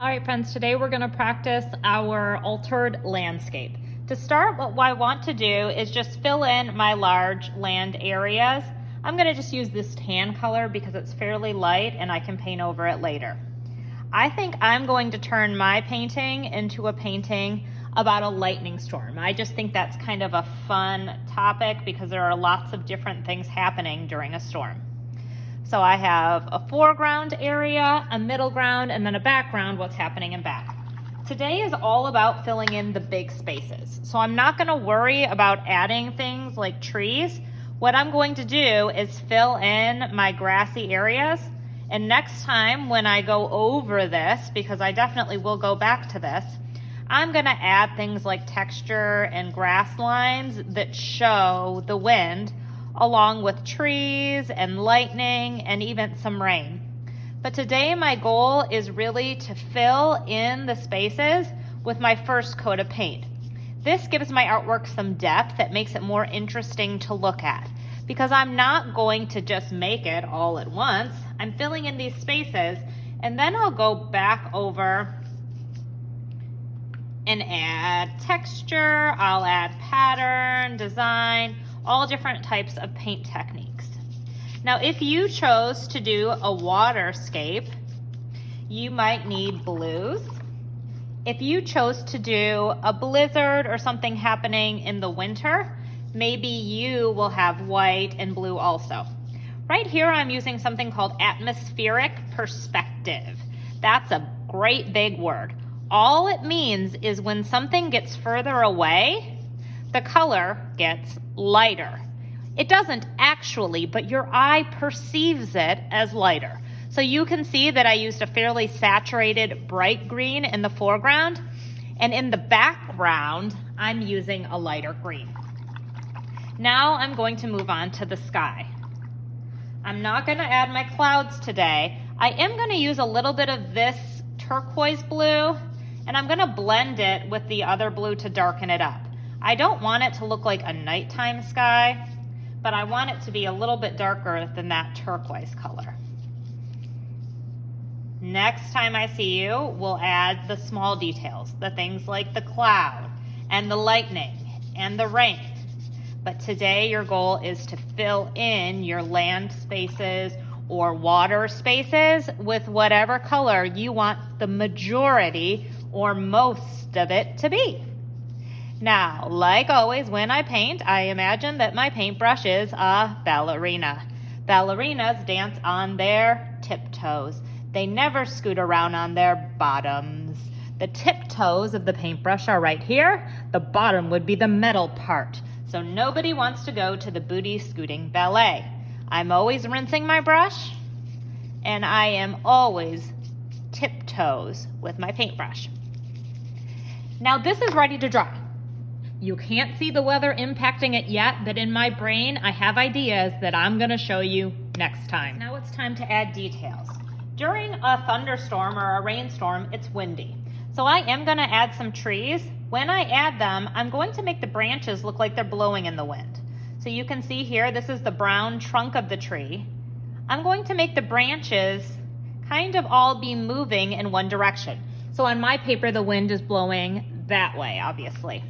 All right, friends, today we're going to practice our altered landscape. To start, what I want to do is just fill in my large land areas. I'm going to just use this tan color because it's fairly light and I can paint over it later. I think I'm going to turn my painting into a painting about a lightning storm. I just think that's kind of a fun topic because there are lots of different things happening during a storm. So I have a foreground area, a middle ground, and then a background, what's happening in back. Today is all about filling in the big spaces. So I'm not gonna worry about adding things like trees. What I'm going to do is fill in my grassy areas. And next time when I go over this, because I definitely will go back to this, I'm gonna add things like texture and grass lines that show the wind, along with trees and lightning and even some rain. But today my goal is really to fill in the spaces with my first coat of paint. This gives my artwork some depth that makes it more interesting to look at, because I'm not going to just make it all at once. I'm filling in these spaces and then I'll go back over and add texture, I'll add pattern, design, all different types of paint techniques. Now, if you chose to do a waterscape, you might need blues. If you chose to do a blizzard or something happening in the winter, maybe you will have white and blue also. Right here, I'm using something called atmospheric perspective. That's a great big word. All it means is when something gets further away, the color gets lighter. It doesn't actually, but your eye perceives it as lighter. So you can see that I used a fairly saturated bright green in the foreground, and in the background, I'm using a lighter green. Now I'm going to move on to the sky. I'm not going to add my clouds today. I am going to use a little bit of this turquoise blue, and I'm going to blend it with the other blue to darken it up. I don't want it to look like a nighttime sky, but I want it to be a little bit darker than that turquoise color. Next time I see you, we'll add the small details, the things like the cloud and the lightning and the rain. But today your goal is to fill in your land spaces or water spaces with whatever color you want the majority or most of it to be. Now, like always, when I paint, I imagine that my paintbrush is a ballerina. Ballerinas dance on their tiptoes. They never scoot around on their bottoms. The tiptoes of the paintbrush are right here. The bottom would be the metal part. So nobody wants to go to the booty scooting ballet. I'm always rinsing my brush, and I am always tiptoes with my paintbrush. Now this is ready to dry. You can't see the weather impacting it yet, but in my brain, I have ideas that I'm gonna show you next time. Now it's time to add details. During a thunderstorm or a rainstorm, it's windy. So I am gonna add some trees. When I add them, I'm going to make the branches look like they're blowing in the wind. So you can see here, this is the brown trunk of the tree. I'm going to make the branches kind of all be moving in one direction. So on my paper, the wind is blowing that way, obviously.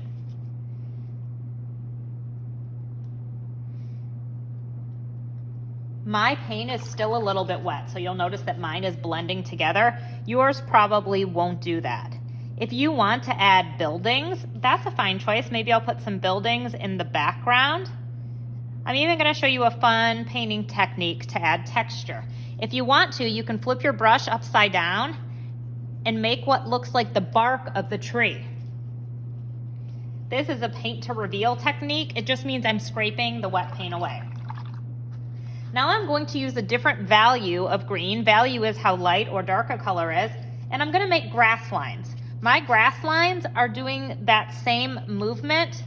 My paint is still a little bit wet, so you'll notice that mine is blending together. Yours probably won't do that. If you want to add buildings, that's a fine choice. Maybe I'll put some buildings in the background. I'm even going to show you a fun painting technique to add texture. If you want to, you can flip your brush upside down and make what looks like the bark of the tree. This is a paint to reveal technique. It just means I'm scraping the wet paint away. Now I'm going to use a different value of green. Value is how light or dark a color is. And I'm going to make grass lines. My grass lines are doing that same movement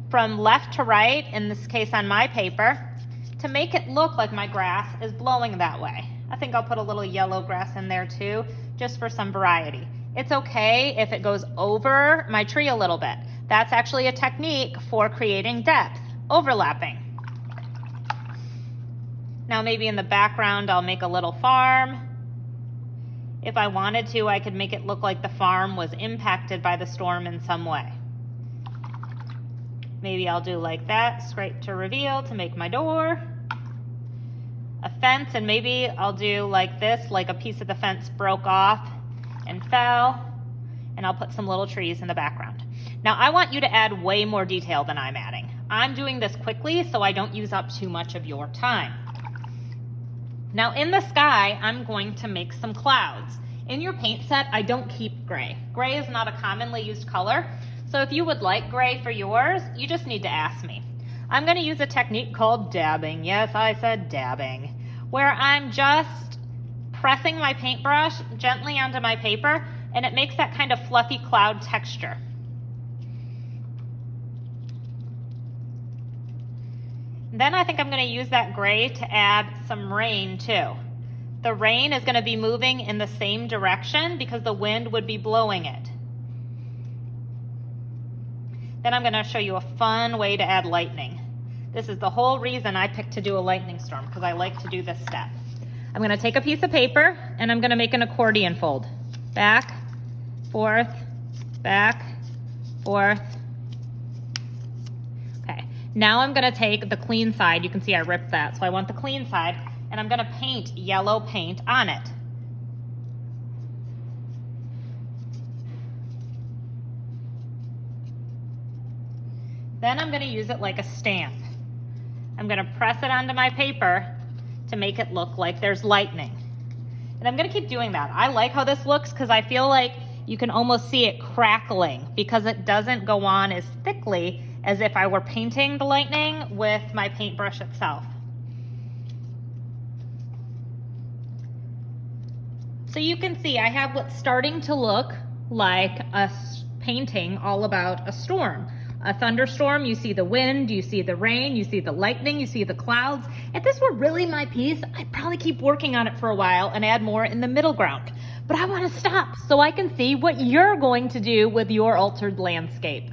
from left to right, in this case on my paper, to make it look like my grass is blowing that way. I think I'll put a little yellow grass in there too, just for some variety. It's okay if it goes over my tree a little bit. That's actually a technique for creating depth, overlapping. Now maybe in the background, I'll make a little farm. If I wanted to, I could make it look like the farm was impacted by the storm in some way. Maybe I'll do like that, scrape to reveal to make my door. A fence, and maybe I'll do like this, like a piece of the fence broke off and fell, and I'll put some little trees in the background. Now I want you to add way more detail than I'm adding. I'm doing this quickly so I don't use up too much of your time. Now in the sky, I'm going to make some clouds. In your paint set, I don't keep gray. Gray is not a commonly used color, so if you would like gray for yours, you just need to ask me. I'm gonna use a technique called dabbing. Yes, I said dabbing, where I'm just pressing my paintbrush gently onto my paper, and it makes that kind of fluffy cloud texture. Then I think I'm going to use that gray to add some rain too. The rain is going to be moving in the same direction because the wind would be blowing it. Then I'm going to show you a fun way to add lightning. This is the whole reason I picked to do a lightning storm, because I like to do this step. I'm going to take a piece of paper and I'm going to make an accordion fold. Back, forth, back, forth. Okay, now I'm going to take the clean side. You can see I ripped that, so I want the clean side, and I'm going to paint yellow paint on it. Then I'm going to use it like a stamp. I'm going to press it onto my paper to make it look like there's lightning. And I'm going to keep doing that. I like how this looks because I feel like you can almost see it crackling because it doesn't go on as thickly as if I were painting the lightning with my paintbrush itself. So you can see I have what's starting to look like a painting all about a storm. A thunderstorm, you see the wind, you see the rain, you see the lightning, you see the clouds. If this were really my piece, I'd probably keep working on it for a while and add more in the middle ground. But I want to stop so I can see what you're going to do with your altered landscape.